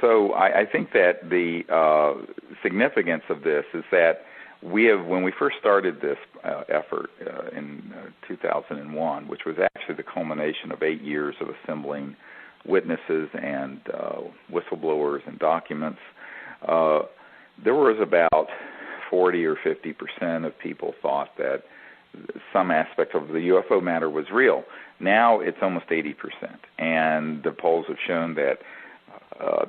So I think that the significance of this is that when we first started this effort in 2001, which was actually the culmination of 8 years of assembling witnesses and whistleblowers and documents, there was about 40 or 50% of people thought that some aspect of the UFO matter was real. Now it's almost 80%, and the polls have shown that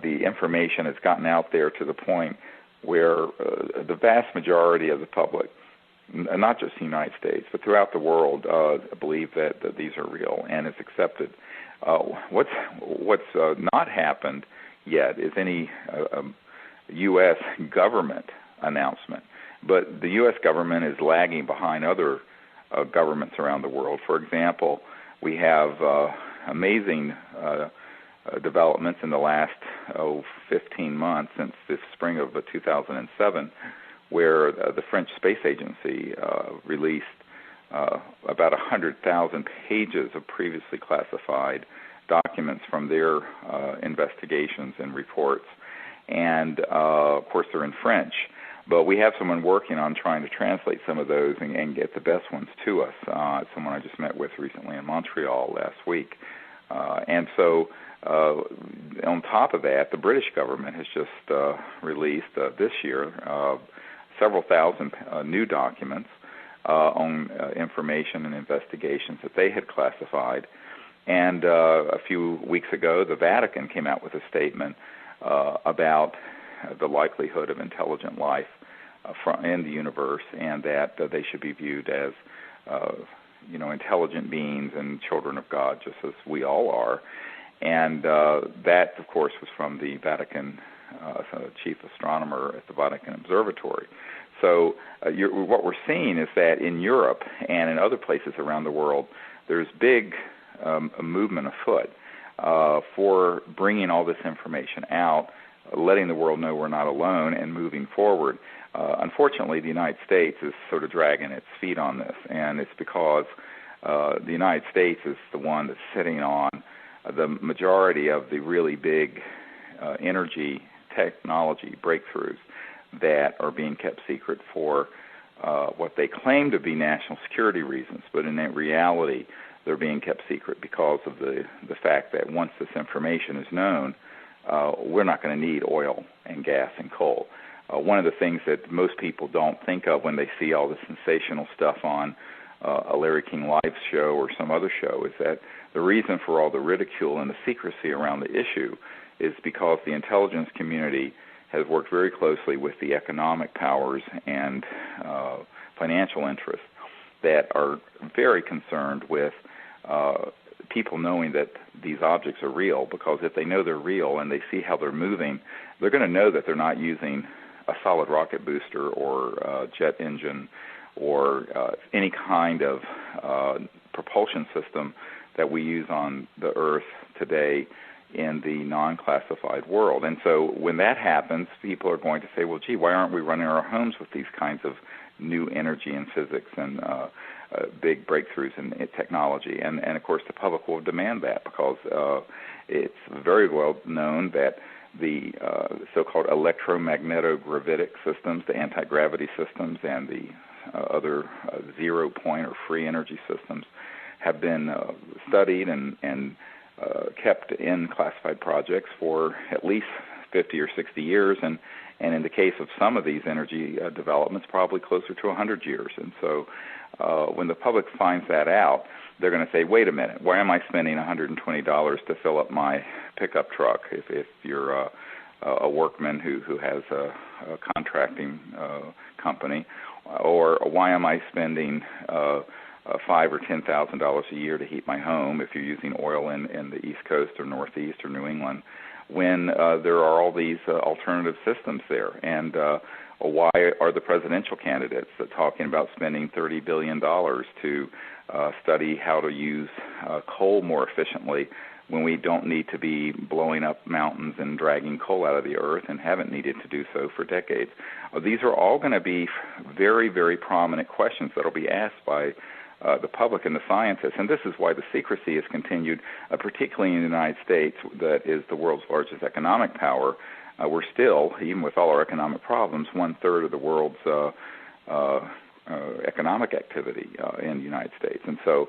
the information has gotten out there to the point where the vast majority of the public, not just the United States, but throughout the world, believe that these are real, and it's accepted. What's not happened yet is any U.S. government announcement, but the U.S. government is lagging behind other governments around the world. For example, we have amazing developments in the last 15 months since the spring of 2007, where the French Space Agency released about 100,000 pages of previously classified documents from their investigations and reports. And, of course, they're in French. But we have someone working on trying to translate some of those and get the best ones to us. Someone I just met with recently in Montreal last week. And so on top of that, the British government has just released this year several thousand new documents on information and investigations that they had classified. And a few weeks ago, the Vatican came out with a statement about the likelihood of intelligent life in the universe, and that they should be viewed as intelligent beings and children of God, just as we all are. And that, of course, was from the Vatican chief astronomer at the Vatican Observatory. So what we're seeing is that in Europe and in other places around the world, there's big a movement afoot for bringing all this information out, letting the world know we're not alone, and moving forward. Unfortunately, the United States is sort of dragging its feet on this, and it's because the United States is the one that's sitting on the majority of the really big energy technology breakthroughs that are being kept secret for what they claim to be national security reasons, but in reality, they're being kept secret because of the fact that once this information is known, we're not going to need oil and gas and coal. One of the things that most people don't think of when they see all the sensational stuff on a Larry King Live show or some other show is that the reason for all the ridicule and the secrecy around the issue is because the intelligence community has worked very closely with the economic powers and financial interests that are very concerned with people knowing that these objects are real, because if they know they're real and they see how they're moving, they're going to know that they're not using a solid rocket booster or a jet engine or any kind of propulsion system that we use on the Earth today in the non-classified world. And so when that happens, people are going to say, well, gee, why aren't we running our homes with these kinds of new energy and physics and big breakthroughs in technology? And of course, the public will demand that, because it's very well known that the so-called electromagnetic-gravitic systems, the anti-gravity systems, and the other zero-point or free energy systems have been studied and kept in classified projects for at least 50 or 60 years, and in the case of some of these energy developments, probably closer to 100 years. And so when the public finds that out, they're going to say, wait a minute, why am I spending $120 to fill up my pickup truck if you're a workman who has a contracting company? Or why am I spending $5,000 or $10,000 a year to heat my home if you're using oil in the East Coast or Northeast or New England, when there are all these alternative systems there? And why are the presidential candidates talking about spending $30 billion to study how to use coal more efficiently, when we don't need to be blowing up mountains and dragging coal out of the earth and haven't needed to do so for decades? These are all going to be very, very prominent questions that will be asked by the public and the scientists. And this is why the secrecy has continued, particularly in the United States, that is the world's largest economic power. We're still, even with all our economic problems, 1/3 of the world's economic activity in the United States, and so,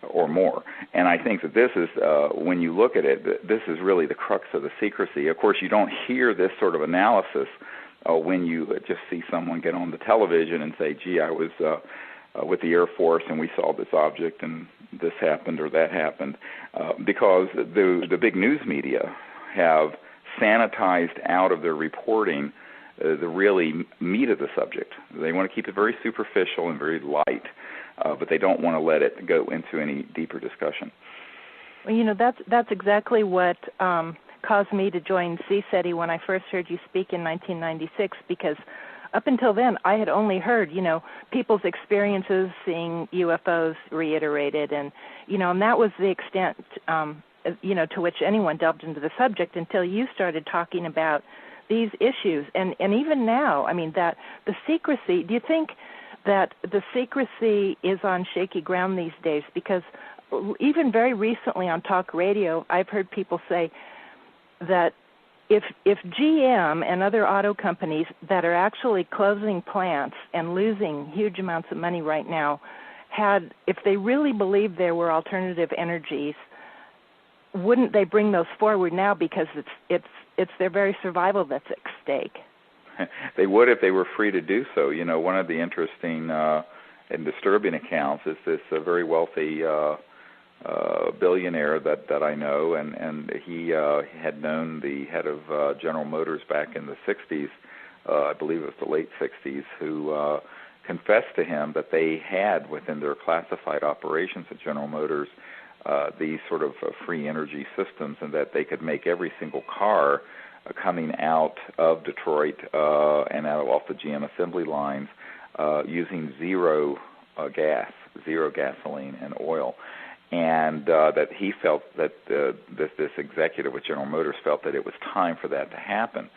or more. And I think that this is, when you look at it, this is really the crux of the secrecy. Of course, you don't hear this sort of analysis when you just see someone get on the television and say, gee, I was with the Air Force and we saw this object and this happened or that happened, because the big news media have sanitized out of their reporting the really meat of the subject. They want to keep it very superficial and very light, but they don't want to let it go into any deeper discussion. Well, you know, that's exactly what caused me to join CSETI when I first heard you speak in 1996, because up until then I had only heard, you know, people's experiences seeing UFOs reiterated, and, you know, and that was the extent, you know, to which anyone delved into the subject until you started talking about these issues. And even now, I mean, that the secrecy, do you think that the secrecy is on shaky ground these days? Because even very recently on talk radio, I've heard people say that if GM and other auto companies that are actually closing plants and losing huge amounts of money right now if they really believed there were alternative energies, wouldn't they bring those forward now, because it's their very survival that's at stake? They would if they were free to do so. You know, one of the interesting and disturbing accounts is this very wealthy billionaire that I know, and he had known the head of General Motors back in the 60s, I believe it was the late 60s, who confessed to him that they had within their classified operations at General Motors these sort of free energy systems, and that they could make every single car coming out of Detroit and off the GM assembly lines using zero gasoline and oil. And that he felt that this executive with General Motors felt that it was time for that to happen.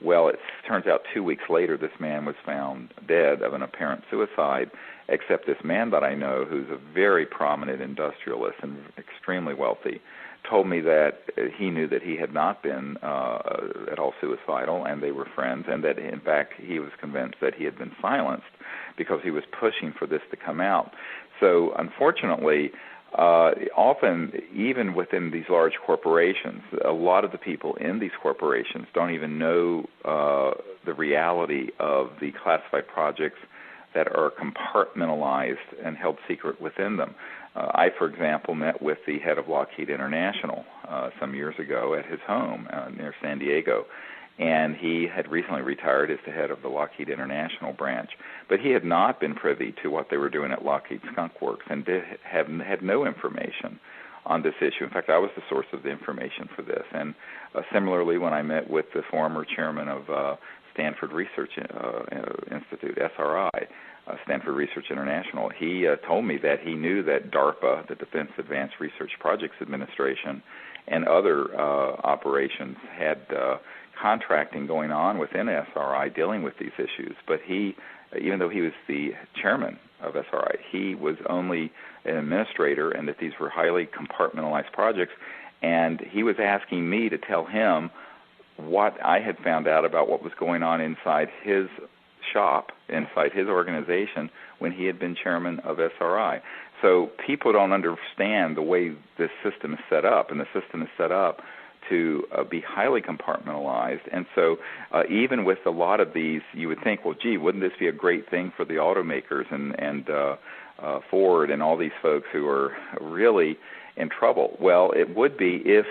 Well, it turns out 2 weeks later this man was found dead of an apparent suicide, except this man that I know, who's a very prominent industrialist and extremely wealthy, told me that he knew that he had not been at all suicidal, and they were friends, and that, in fact, he was convinced that he had been silenced because he was pushing for this to come out. So, unfortunately, often, even within these large corporations, a lot of the people in these corporations don't even know the reality of the classified projects that are compartmentalized and held secret within them. I, for example, met with the head of Lockheed International some years ago at his home near San Diego, and he had recently retired as the head of the Lockheed International branch. But he had not been privy to what they were doing at Lockheed Skunk Works and had no information on this issue. In fact, I was the source of the information for this. And similarly, when I met with the former chairman of Stanford Research Institute, SRI, Stanford Research International, he told me that he knew that DARPA, the Defense Advanced Research Projects Administration, and other operations had contracting going on within SRI dealing with these issues. But he, even though he was the chairman of SRI, he was only an administrator, and that these were highly compartmentalized projects. And he was asking me to tell him what I had found out about what was going on inside his shop, inside his organization, when he had been chairman of SRI. So people don't understand the way this system is set up, and the system is set up to be highly compartmentalized. And so even with a lot of these, you would think, well, gee, wouldn't this be a great thing for the automakers and Ford and all these folks who are really in trouble? Well, it would be if,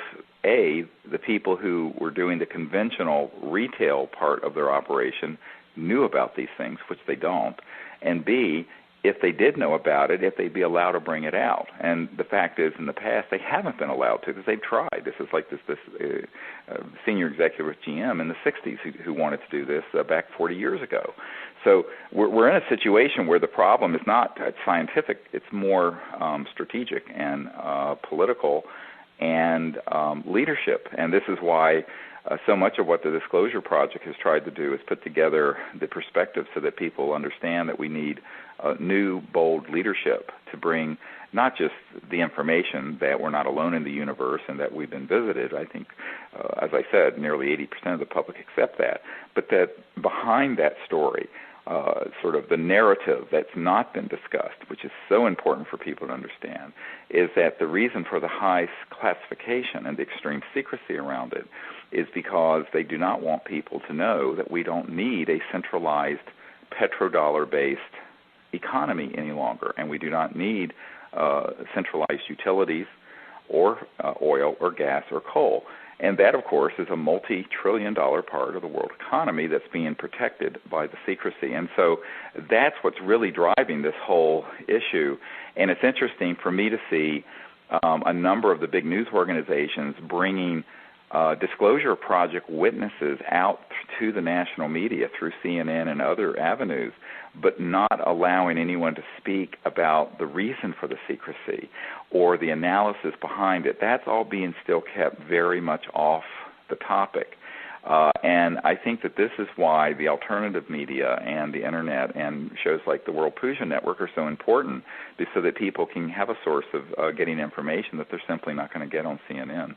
A, the people who were doing the conventional retail part of their operation knew about these things, which they don't, and B, if they did know about it, if they'd be allowed to bring it out. And the fact is, in the past, they haven't been allowed to, because they've tried. This is like this senior executive with GM in the 60s who wanted to do this back 40 years ago. So we're in a situation where the problem is not scientific, it's more strategic and political. and leadership. And this is why so much of what the Disclosure Project has tried to do is put together the perspective so that people understand that we need new, bold leadership to bring not just the information that we're not alone in the universe and that we've been visited. I think, as I said, nearly 80% of the public accept that, but that behind that story, sort of the narrative that's not been discussed, which is so important for people to understand, is that the reason for the high classification and the extreme secrecy around it is because they do not want people to know that we don't need a centralized petrodollar-based economy any longer, and we do not need centralized utilities or oil or gas or coal. And that, of course, is a multi-trillion-dollar part of the world economy that's being protected by the secrecy. And so that's what's really driving this whole issue. And it's interesting for me to see a number of the big news organizations bringing Disclosure Project witnesses out to the national media through CNN and other avenues, but not allowing anyone to speak about the reason for the secrecy or the analysis behind it. That's all being still kept very much off the topic. And I think that this is why the alternative media and the Internet and shows like the World Puja Network are so important, so that people can have a source of getting information that they're simply not going to get on CNN.